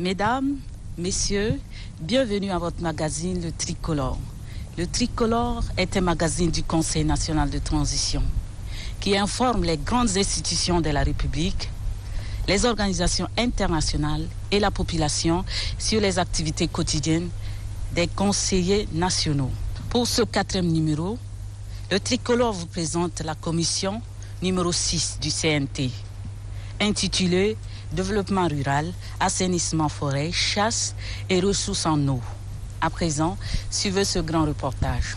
Mesdames, Messieurs, bienvenue à votre magazine Le Tricolore. Le Tricolore est un magazine du Conseil national de transition qui informe les grandes institutions de la République, les organisations internationales et la population sur les activités quotidiennes des conseillers nationaux. Pour ce 4e numéro, le Tricolore vous présente la commission numéro 6 du CNT, intitulée Développement rural, assainissement forêt, chasse et ressources en eau. À présent, suivez ce grand reportage.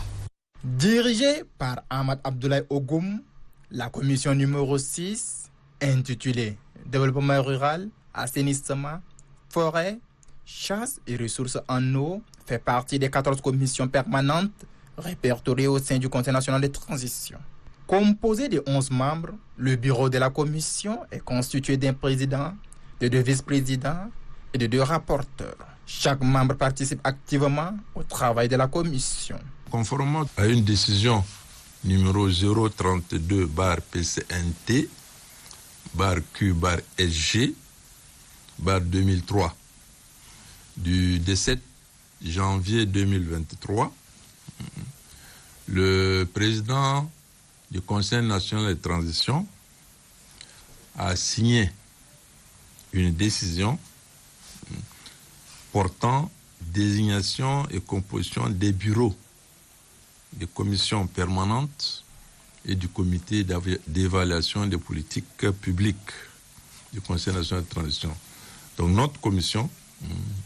Dirigée par Ahmad Abdoulaye Ogoum, la commission numéro 6, intitulée Développement rural, assainissement, forêt, chasse et ressources en eau, fait partie des 14 commissions permanentes répertoriées au sein du Conseil national de transition. Composé de 11 membres, le bureau de la commission est constitué d'un président, de 2 vice-présidents et de 2 rapporteurs. Chaque membre participe activement au travail de la commission. Conformément à une décision numéro 032/PCNT, Q/SG, 2003, du 17 janvier 2023, le président du Conseil national de transition a signé une décision portant désignation et composition des bureaux des commissions permanentes et du comité d'évaluation des politiques publiques du Conseil national de transition. Donc notre commission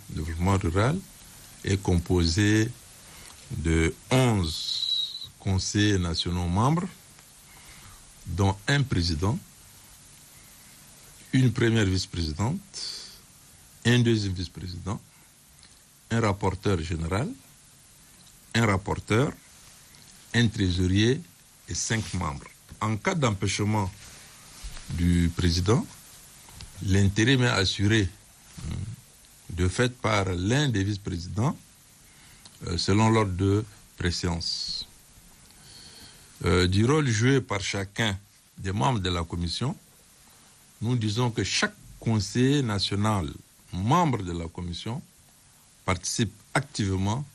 développement rural est composée de 11 conseillers nationaux membres, dont un président, une première vice-présidente, un deuxième vice-président, un rapporteur général, un rapporteur, un trésorier et 5 membres. En cas d'empêchement du président, l'intérim est assuré de fait par l'un des vice-présidents selon l'ordre de préséance. Du rôle joué par chacun des membres de la commission, nous disons que chaque conseiller national, membre de la commission, participe activement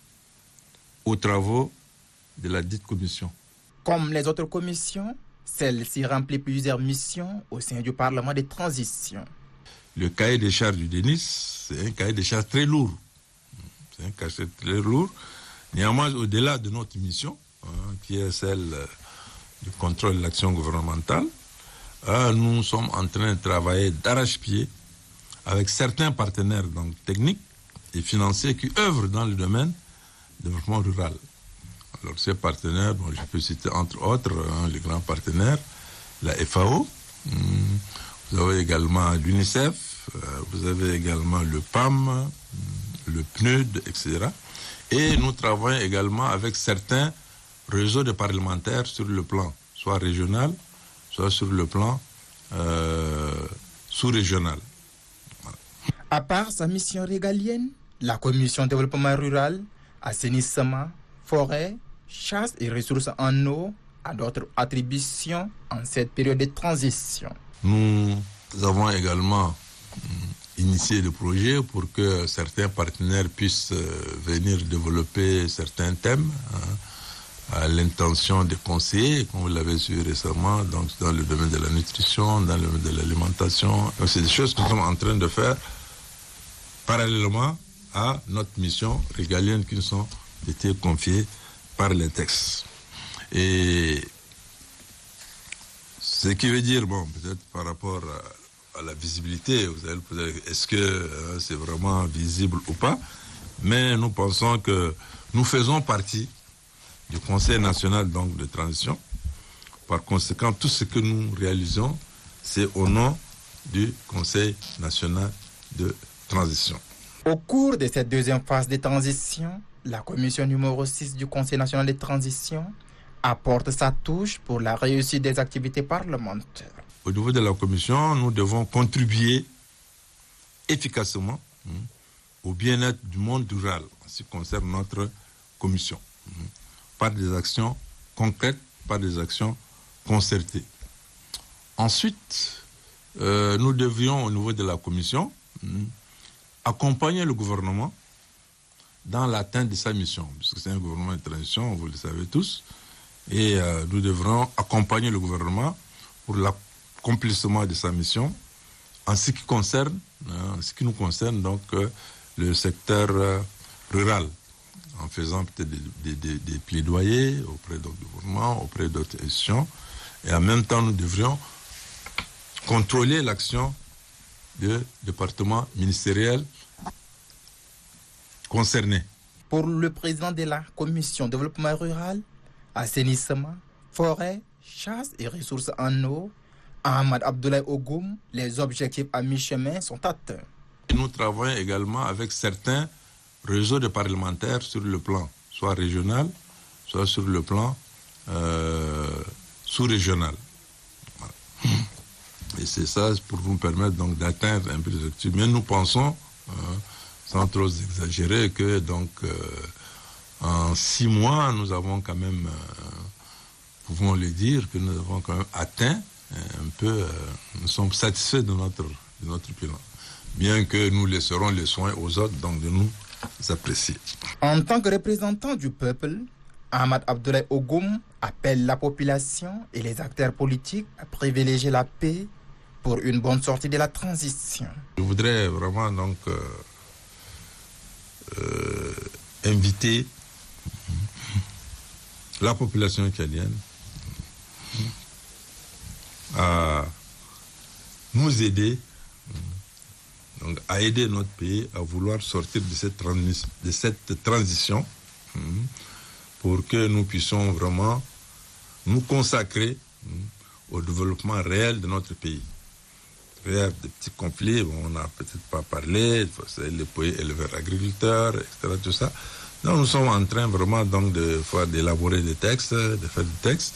aux travaux de la dite commission. Comme les autres commissions, celle-ci remplit plusieurs missions au sein du Parlement de transition. Le cahier des charges du DENIS, c'est un cahier des charges très lourd. C'est un cahier très lourd. Néanmoins, au-delà de notre mission, qui est celle du contrôle de l'action gouvernementale, nous sommes en train de travailler d'arrache-pied avec certains partenaires donc, techniques et financiers qui œuvrent dans le domaine du développement rural. Alors ces partenaires, bon, je peux citer entre autres les grands partenaires, la FAO, vous avez également l'UNICEF, vous avez également le PAM, le PNUD, etc. Et nous travaillons également avec certains réseaux de parlementaires sur le plan soit régional, soit sur le plan sous-régional. Voilà. À part sa mission régalienne, la commission développement rural, assainissement, forêt, chasse et ressources en eau a d'autres attributions en cette période de transition. Nous avons également initié le projet pour que certains partenaires puissent venir développer certains thèmes à l'intention des conseillers, comme vous l'avez su récemment, donc dans le domaine de la nutrition, dans le domaine de l'alimentation. Donc c'est des choses que nous sommes en train de faire parallèlement à notre mission régalienne qui nous ont été confiées par les textes. Et ce qui veut dire, bon, peut-être par rapport à la visibilité, vous allez poser, est-ce que c'est vraiment visible ou pas? Mais nous pensons que nous faisons partie du Conseil national donc, de transition. Par conséquent, tout ce que nous réalisons, c'est au nom du Conseil national de transition. Au cours de cette deuxième phase de transition, la commission numéro 6 du Conseil national de transition apporte sa touche pour la réussite des activités parlementaires. Au niveau de la commission, nous devons contribuer efficacement au bien-être du monde rural en ce qui concerne notre commission, par des actions concrètes, par des actions concertées. Ensuite, nous devions, au niveau de la commission, accompagner le gouvernement dans l'atteinte de sa mission, puisque c'est un gouvernement de transition, vous le savez tous, et nous devrons accompagner le gouvernement pour l'accomplissement de sa mission en ce qui nous concerne donc le secteur rural, en faisant peut-être des plaidoyers auprès du gouvernement, auprès d'autres institutions, et en même temps nous devrions contrôler l'action du département ministériel concerné. Pour le président de la Commission développement rural, assainissement, forêt, chasse et ressources en eau, Ahmad Abdoulaye Ogoum, les objectifs à mi-chemin sont atteints. Nous travaillons également avec certains réseaux de parlementaires sur le plan soit régional, soit sur le plan sous-régional. Voilà. Et c'est ça pour nous permettre donc d'atteindre un peu les objectifs. Mais nous pensons, sans trop exagérer, que donc en 6 mois, nous avons quand même, pouvons le dire, que nous avons quand même atteint un peu, nous sommes satisfaits de notre bilan. Bien que nous laisserons les soins aux autres donc de nous apprécier. En tant que représentant du peuple, Ahmad Abdoulaye Ogoum appelle la population et les acteurs politiques à privilégier la paix pour une bonne sortie de la transition. Je voudrais vraiment donc inviter la population tchadienne à nous aider, donc à aider notre pays à vouloir sortir de cette transition pour que nous puissions vraiment nous consacrer au développement réel de notre pays. Il y a des petits conflits, on n'a peut-être pas parlé, les pays éleveurs agriculteurs, etc. Tout ça. Donc nous sommes en train vraiment donc d'élaborer des textes, de faire des textes,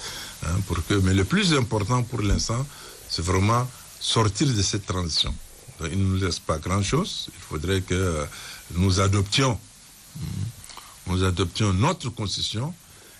mais le plus important pour l'instant, c'est vraiment sortir de cette transition. Donc, il ne nous laisse pas grand-chose. Il faudrait que nous adoptions notre constitution,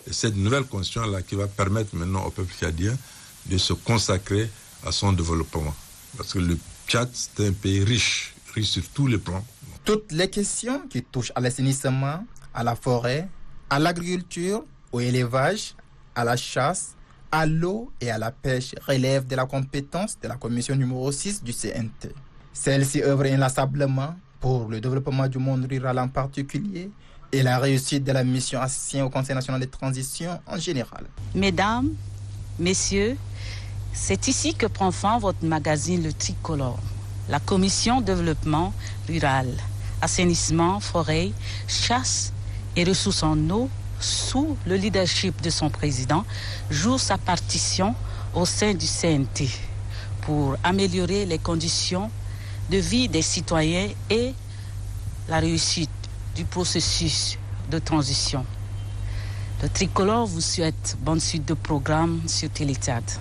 et cette nouvelle constitution-là qui va permettre maintenant au peuple tchadien de se consacrer à son développement. Parce que le Tchad, c'est un pays riche sur tous les plans. Toutes les questions qui touchent à l'assainissement, à la forêt, à l'agriculture, au élevage, à la chasse, à l'eau et à la pêche relèvent de la compétence de la commission numéro 6 du CNT. Celle-ci œuvre inlassablement pour le développement du monde rural en particulier et la réussite de la mission associée au Conseil national de transition en général. Mesdames, Messieurs, c'est ici que prend fin votre magazine Le Tricolore. La commission développement rural, assainissement, forêt, chasse et ressources en eau, sous le leadership de son président, joue sa partition au sein du CNT pour améliorer les conditions de vie des citoyens et la réussite du processus de transition. Le Tricolore vous souhaite bonne suite de programmes sur Téléthéâtre.